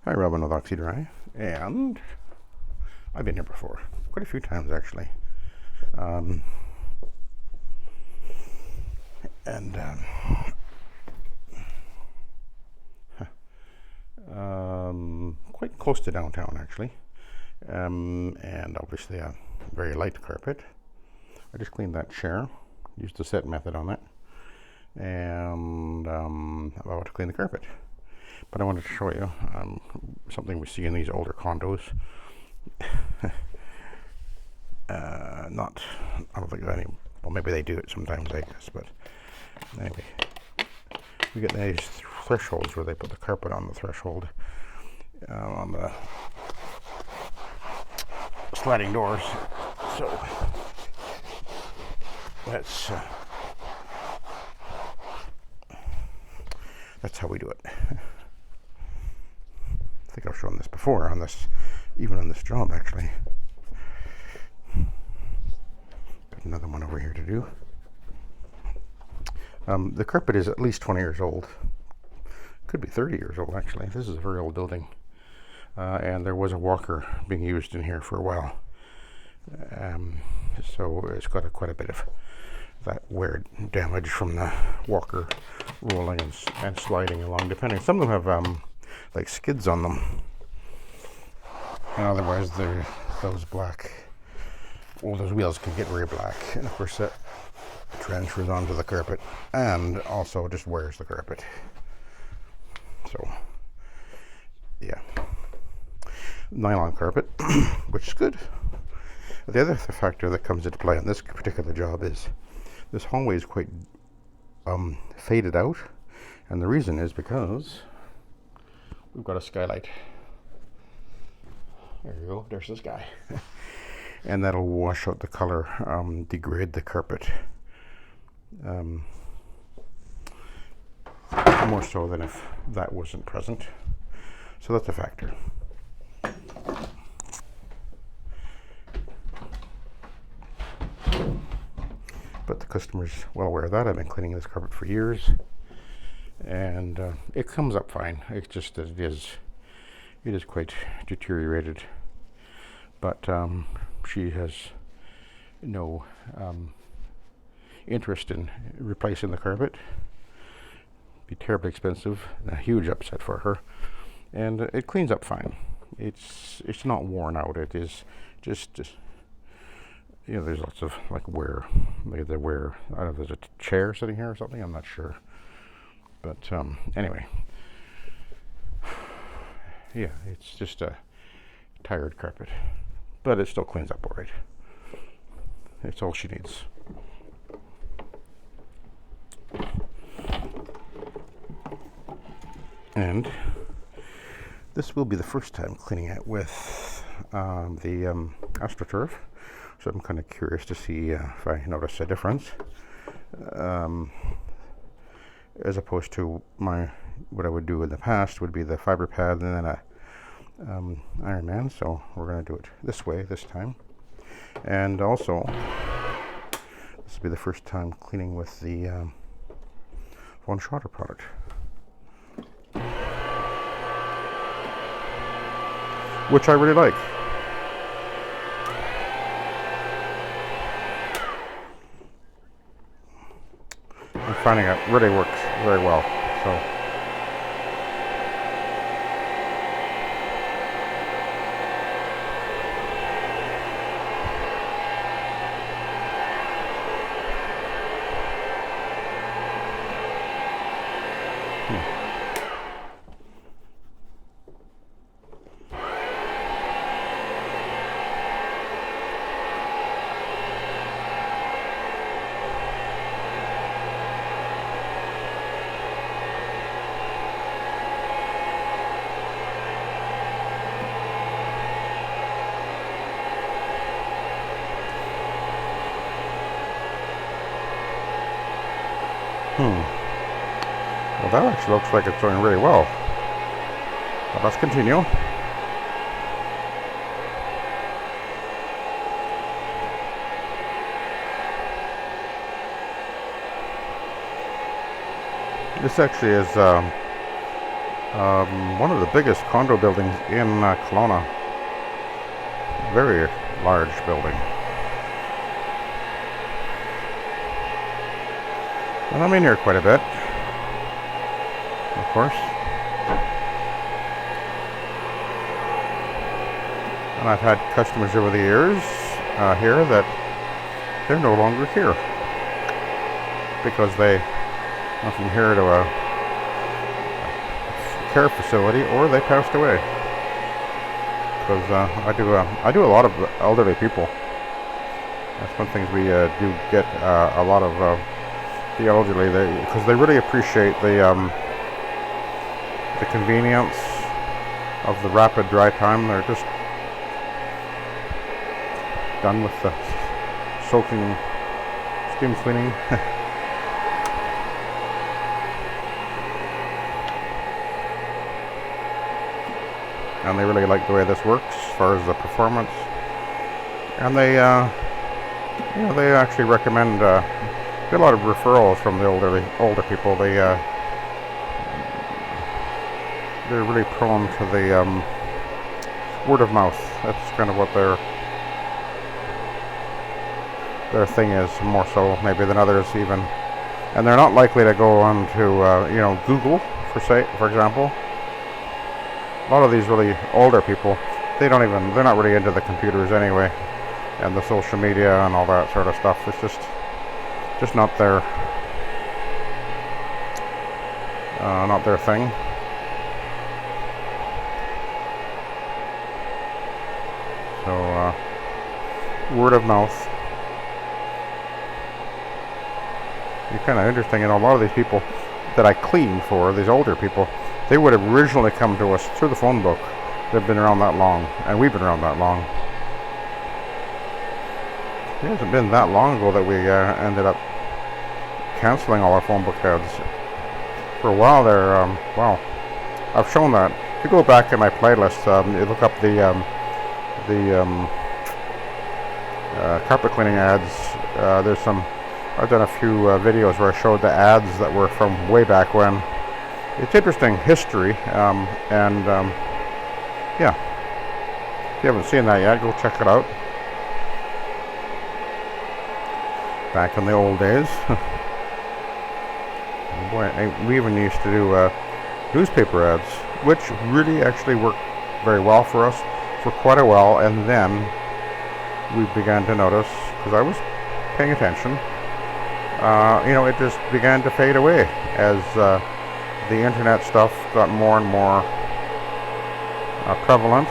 Hi, Robin with Oxy-Dry, and I've been here before, quite a few times actually. Um, and quite close to downtown actually, and obviously a very light carpet. I just cleaned that chair, used the SETT method on it, and I'm about to clean the carpet. But I wanted to show you something we see in these older condos. I don't think any, well, maybe they do it sometimes, I guess, but anyway, we get these thresholds where they put the carpet on the threshold, on the sliding doors. So that's how we do it. I think I've shown this before on this, even on this job actually. Got another one over here to do. The carpet is at least 20 years old. Could be 30 years old actually. This is a very old building. And there was a walker being used in here for a while. So it's got quite a bit of that wear damage from the walker rolling and sliding along, depending. Some of them have like skids on them, and otherwise those wheels can get very black, and of course that transfers onto the carpet and also just wears the carpet. So yeah, nylon carpet, which is good. The other factor that comes into play on this particular job is this hallway is quite faded out, and the reason is because we've got a skylight. There you go, there's this guy. And that'll wash out the color, degrade the carpet. More so than if that wasn't present. So that's a factor. But the customer's well aware of that. I've been cleaning this carpet for years, and it comes up fine. It's just that it is quite deteriorated. But she has no interest in replacing the carpet. Be terribly expensive, a huge upset for her, and it cleans up fine. It's not worn out. It is just there's lots of like wear. I don't know if there's a chair sitting here or something, I'm not sure. But anyway, yeah, it's just a tired carpet, but it still cleans up all right. It's all she needs. And this will be the first time cleaning it with the AstroTurf. So I'm kind of curious to see if I notice a difference, as opposed to what I would do in the past would be the fiber pad and then a Iron Man. So we're going to do it this way this time, and also this will be the first time cleaning with the Von Schotter product, which I really like. I'm finding it really works very well. So well, that actually looks like it's going really well. Well, let's continue. This actually is One of the biggest condo buildings in Kelowna. Very large building. And I'm in here quite a bit, of course. And I've had customers over the years here that they're no longer here because they went from here to a care facility or they passed away. Because I do a lot of elderly people. That's one of the things we do get a lot of the elderly, because they really appreciate the convenience of the rapid dry time. They're just done with the soaking, steam cleaning. And they really like the way this works as far as the performance. And they, they actually recommend. Get a lot of referrals from the older people. They're really prone to the word of mouth. That's kind of what their thing is, more so maybe than others even. And they're not likely to go on to Google for example. A lot of these really older people, they're not really into the computers anyway, and the social media and all that sort of stuff. It's just not their thing. So word of mouth. It's kind of interesting, a lot of these people that I clean for, these older people, they would have originally come to us through the phone book. They've been around that long, and we've been around that long. It hasn't been that long ago that we ended up canceling all our phone book ads. For a while there, I've shown that. If you go back in my playlist, you look up the carpet cleaning ads. I've done a few videos where I showed the ads that were from way back when. It's interesting history, yeah. If you haven't seen that yet, go check it out. Back in the old days. Boy, we even used to do newspaper ads, which really actually worked very well for us for quite a while, and then we began to notice, because I was paying attention, it just began to fade away as the internet stuff got more and more prevalent.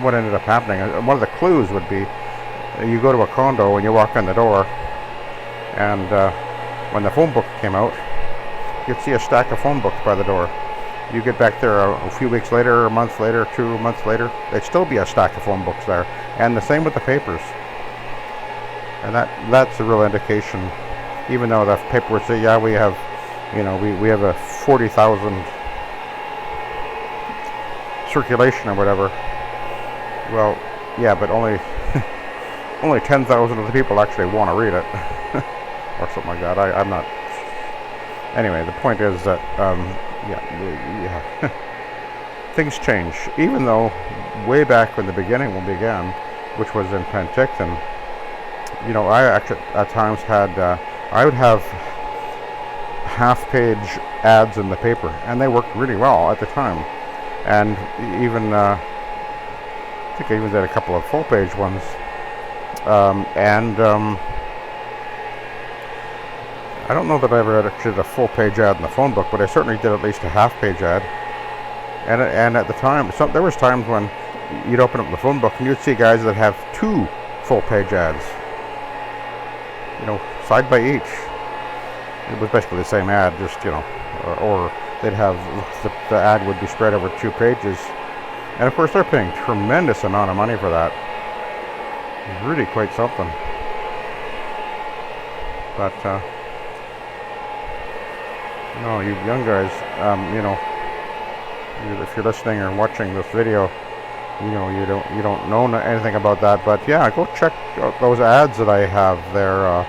What ended up happening, one of the clues would be, you go to a condo and you walk in the door, and when the phone book came out, you'd see a stack of phone books by the door. You get back there a few weeks later, a month later, 2 months later, there'd still be a stack of phone books there. And the same with the papers. And that's a real indication, even though the paper would say, yeah, we have, we have a 40,000 circulation or whatever. Well, yeah, but only 10,000 of the people actually want to read it, or something like that. I'm not. Anyway, the point is that things change. Even though way back when the beginning when we began, which was in Penticton, I actually at times had I would have half-page ads in the paper, and they worked really well at the time. And even I think I even did a couple of full-page ones. I don't know that I ever actually did a full-page ad in the phone book, but I certainly did at least a half-page ad. And at the time, there was times when you'd open up the phone book and you'd see guys that have 2 full-page ads, side by each. It was basically the same ad, just or they'd have the ad would be spread over 2 pages, and of course they're paying tremendous amount of money for that. Really quite something. But no, you young guys, if you're listening or watching this video, you don't know anything about that. But yeah, go check out those ads that I have there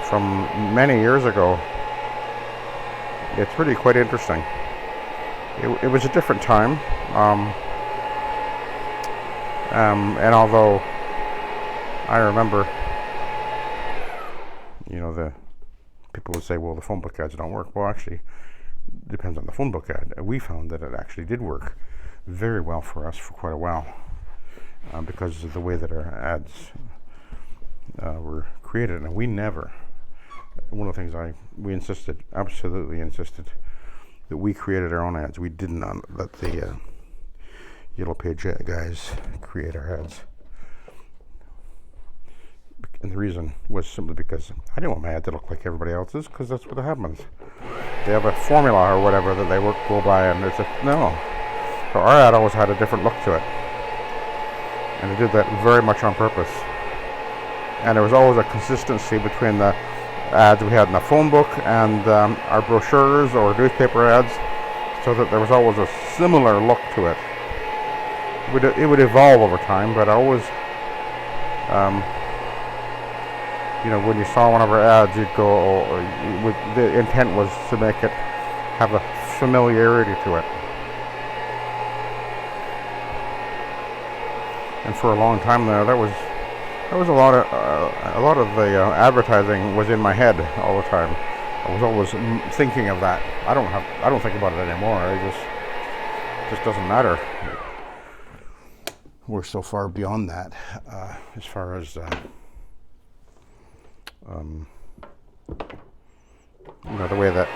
from many years ago. it's really quite interesting. It was a different time, and although I remember, the people would say, well, the phone book ads don't work. Well, actually, it depends on the phone book ad. We found that it actually did work very well for us for quite a while, because of the way that our ads were created. And one of the things we absolutely insisted, that we created our own ads. We did not let the Yellow Page guys create our ads. And the reason was simply because I didn't want my ad to look like everybody else's, because that's what happens. They have a formula or whatever that they go by, and it's no. So our ad always had a different look to it. And they did that very much on purpose. And there was always a consistency between the ads we had in the phone book and our brochures or newspaper ads, so that there was always a similar look to it. It would evolve over time, but always, when you saw one of our ads, you'd go, the intent was to make it have a familiarity to it. And for a long time there, that was a lot of the advertising was in my head all the time. I was always thinking of that. I don't think about it anymore. It just doesn't matter. We're so far beyond that, as far as the way that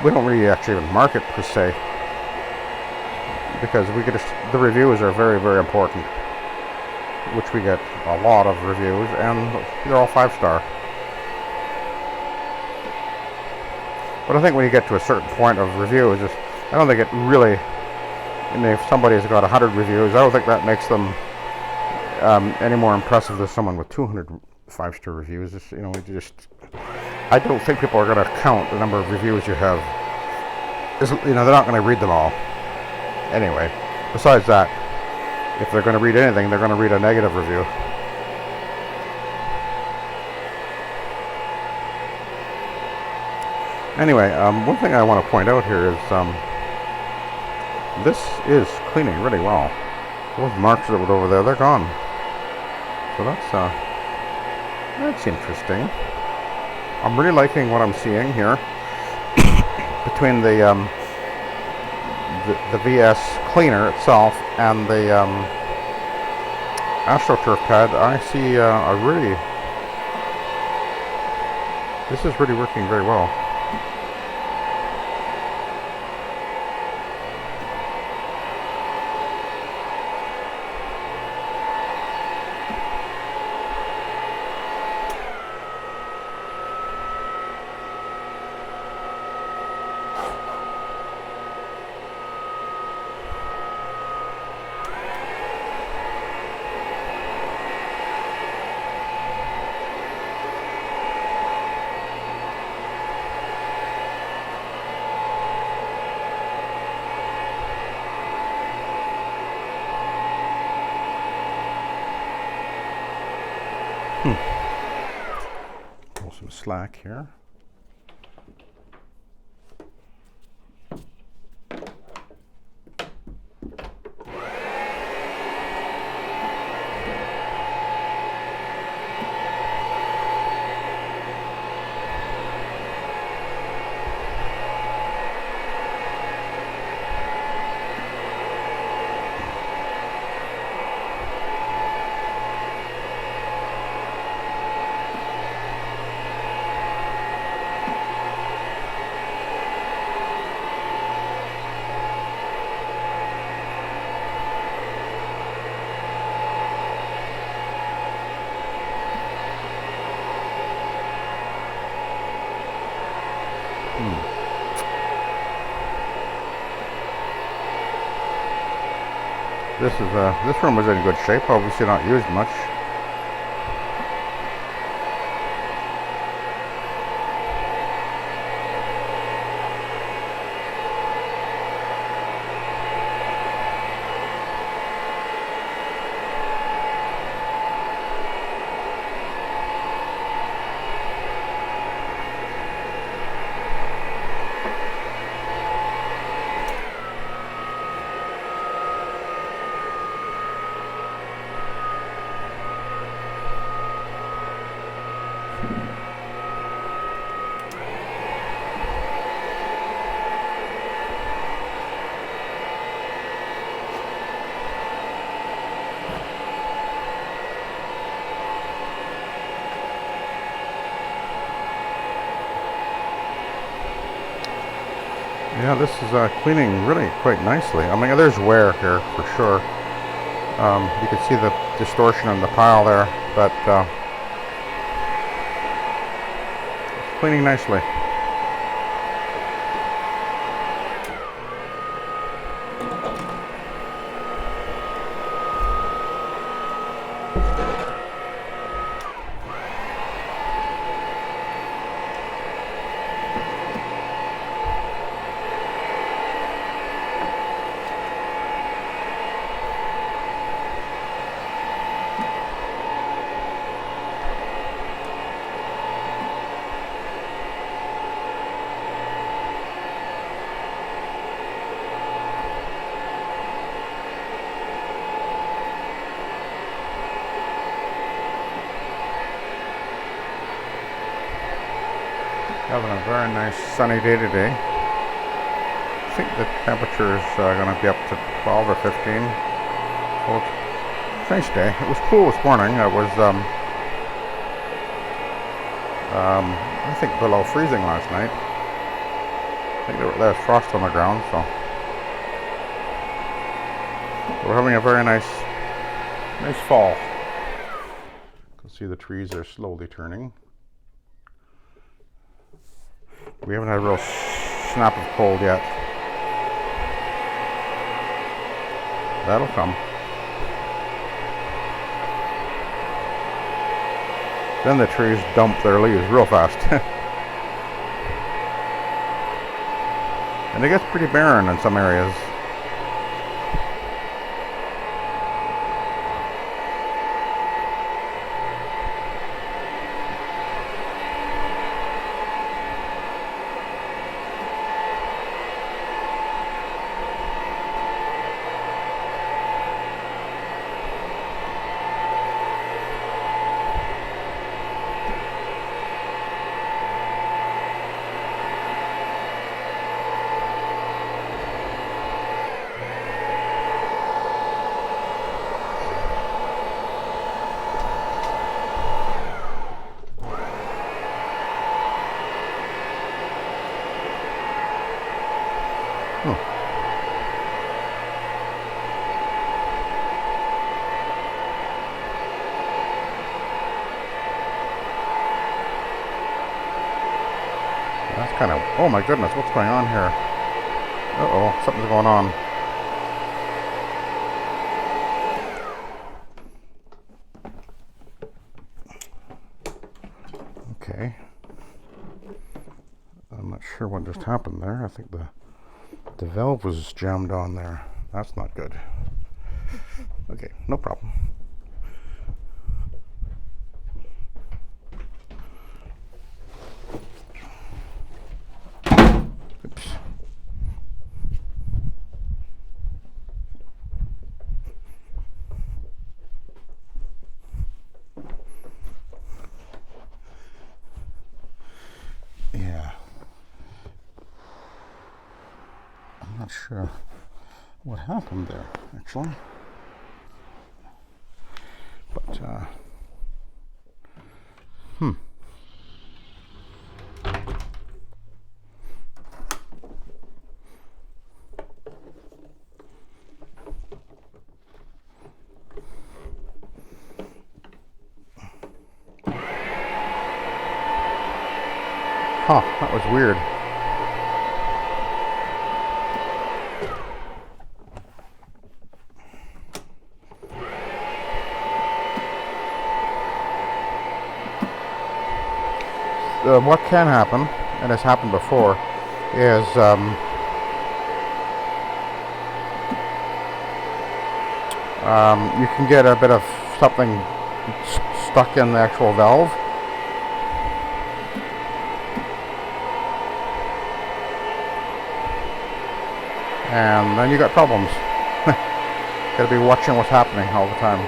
we don't really actually even market per se, because the reviews are very, very important, which we get a lot of reviews, and they're all 5-star. But I think when you get to a certain point of reviews, I don't think it really, if somebody's got 100 reviews, I don't think that makes them any more impressive than someone with 200 5-star reviews. I don't think people are going to count the number of reviews you have. They're not going to read them all. Anyway, besides that, if they're going to read anything, they're going to read a negative review. Anyway, one thing I want to point out here is this is cleaning really well. Those marks that were over there, they're gone. So that's interesting. I'm really liking what I'm seeing here between the VS cleaner itself and the AstroTurf pad. I see this is really working very well. Pull some slack here. This room was in good shape, obviously not used much. Yeah, this is cleaning really quite nicely. I mean, there's wear here for sure. You can see the distortion in the pile there, but it's cleaning nicely. Having a very nice sunny day today. I think the temperature is going to be up to 12 or 15. So it's a nice day. It was cool this morning. It was, I think, below freezing last night. I think there was frost on the ground, so we're having a very nice fall. You can see the trees are slowly turning. We haven't had a real snap of cold yet. That'll come. Then the trees dump their leaves real fast. And it gets pretty barren in some areas. That's kind of, oh my goodness, what's going on here? Uh-oh, something's going on. Okay. I'm not sure what just happened there. I think the valve was jammed on there. That's not good. Okay, no problem. Oops. Yeah. I'm not sure what happened there, actually. But, Huh, that was weird. What can happen, and has happened before, is you can get a bit of something stuck in the actual valve. And then you got problems. Gotta be watching what's happening all the time.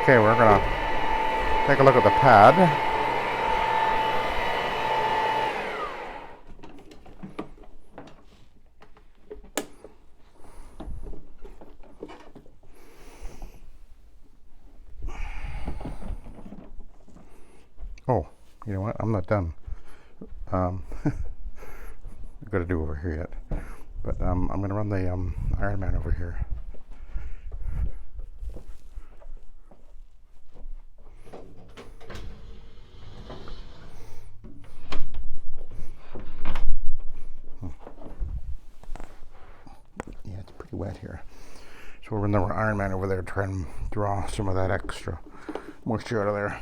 Okay, we're gonna take a look at the pad. you know what? I'm not done. I've got to do over here yet. But I'm going to run the Iron Man over here. Yeah, it's pretty wet here. So we'll run the Iron Man over there to try and draw some of that extra moisture out of there.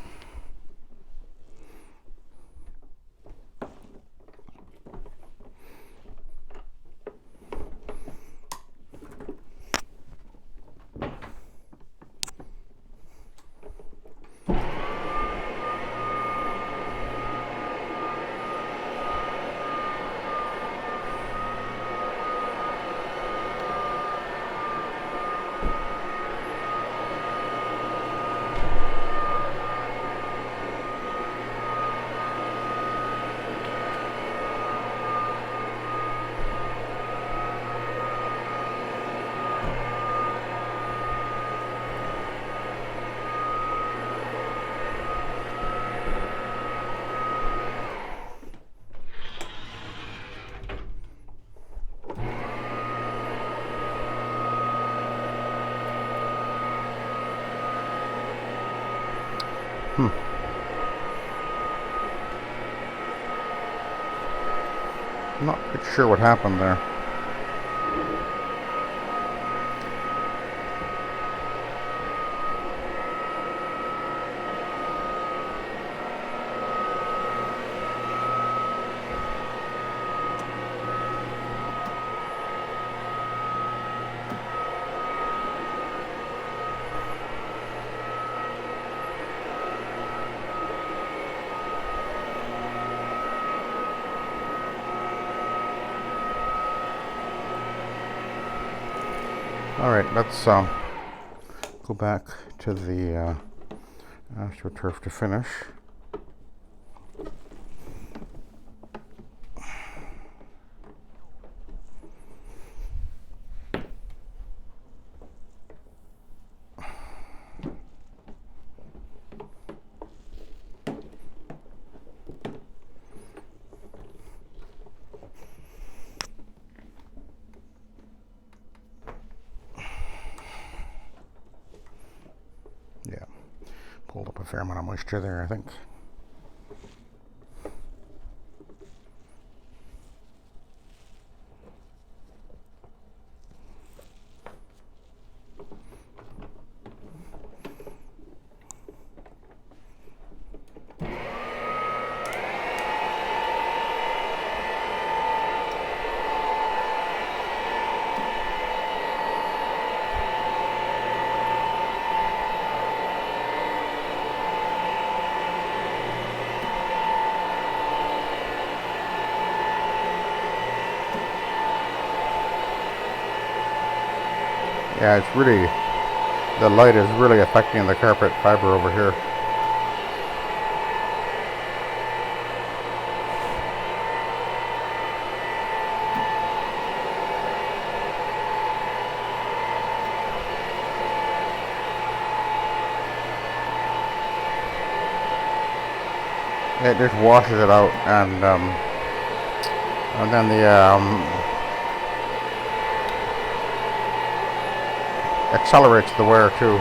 I'm not quite sure what happened there. Alright, let's go back to the AstroTurf to finish. Yeah, pulled up a fair amount of moisture there, I think. Yeah, it's really, the light is really affecting the carpet fiber over here. It just washes it out, and then the accelerates the wear too.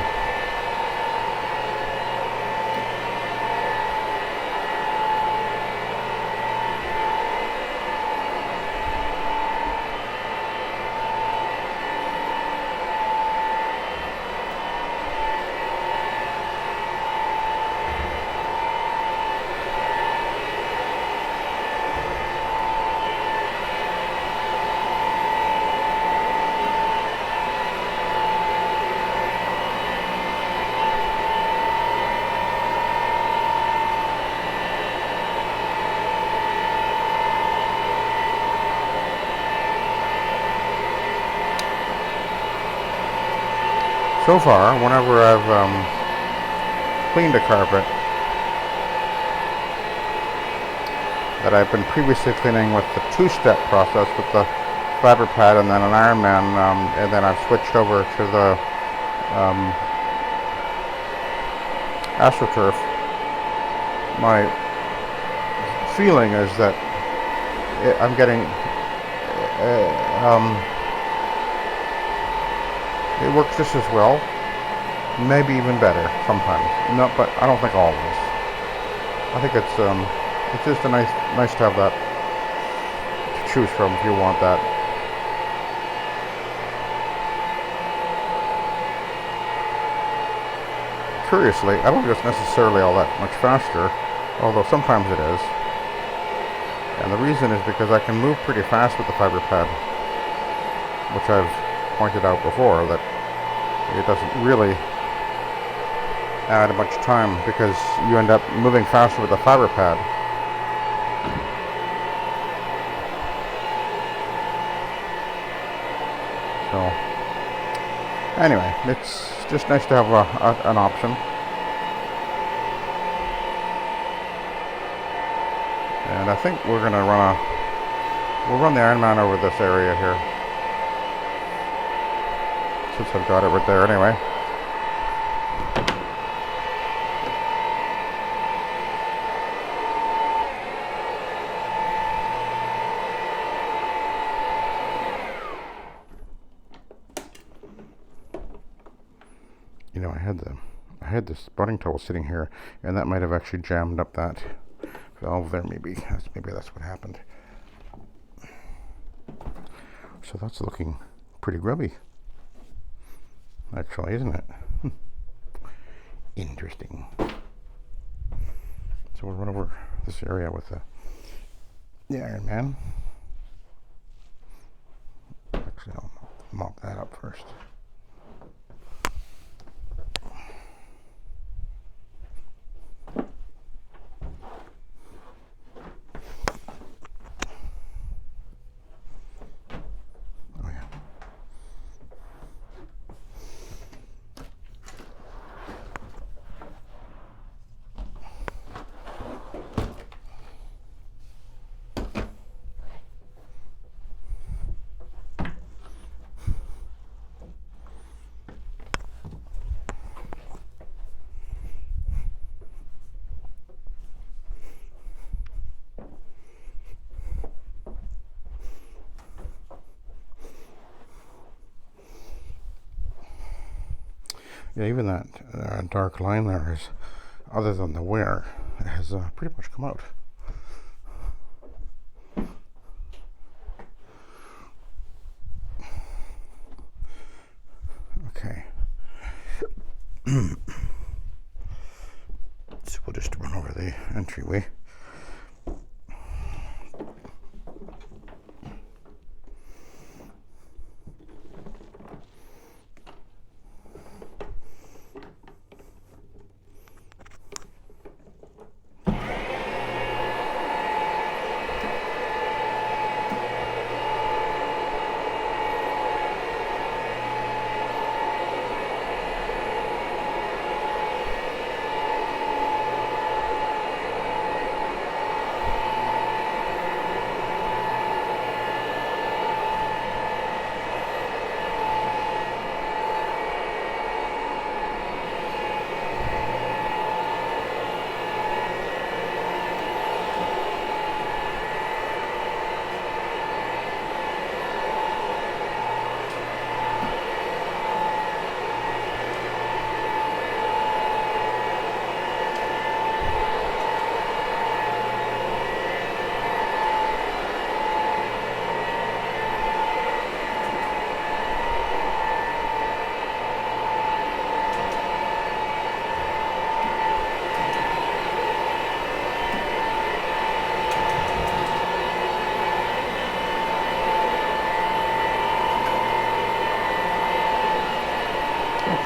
So far, whenever I've cleaned a carpet that I've been previously cleaning with the two-step process with the fiber pad and then an Iron Man, and then I've switched over to the AstroTurf, my feeling is that I'm getting it works just as well, maybe even better sometimes. No, but I don't think always. I think it's just a nice to have that to choose from if you want that. Curiously, I don't think it's necessarily all that much faster, although sometimes it is. And the reason is because I can move pretty fast with the fiber pad, which I've pointed out before, that it doesn't really add much time because you end up moving faster with the fiber pad. So anyway, it's just nice to have an option. And I think we're gonna we'll run the Ironman over this area here, since I've got it right there anyway. You know, I had this spotting tool sitting here, and that might have actually jammed up that valve there. Maybe that's what happened. So that's looking pretty grubby, actually, isn't it? Interesting. So we'll run over this area with the Ironman. Actually, I'll mop that up first. Yeah, even that dark line there is, other than the wear, it has pretty much come out. Okay. So we'll just run over the entryway.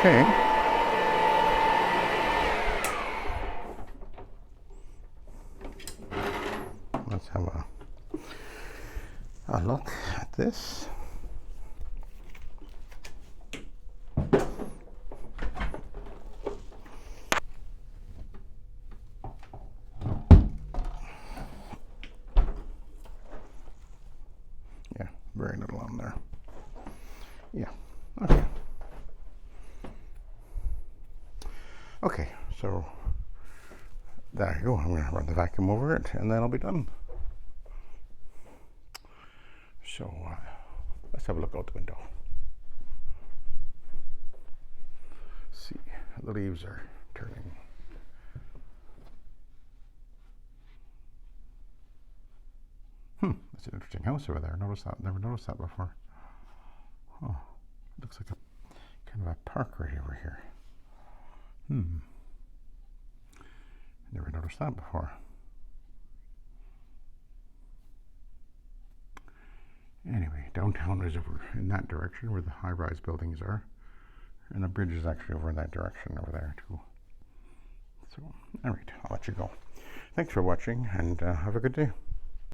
Okay. Let's have a look at this. Yeah, very little on there. Yeah, okay. Okay, so There you go. I'm going to run the vacuum over it, and then I'll be done. So let's have a look out the window. See, the leaves are turning. That's an interesting house over there. Notice that. Never noticed that before. Huh. Looks like a kind of a park right over here. Never noticed that before. Anyway, downtown is over in that direction where the high-rise buildings are. And the bridge is actually over in that direction over there too. So, all right, I'll let you go. Thanks for watching, and have a good day.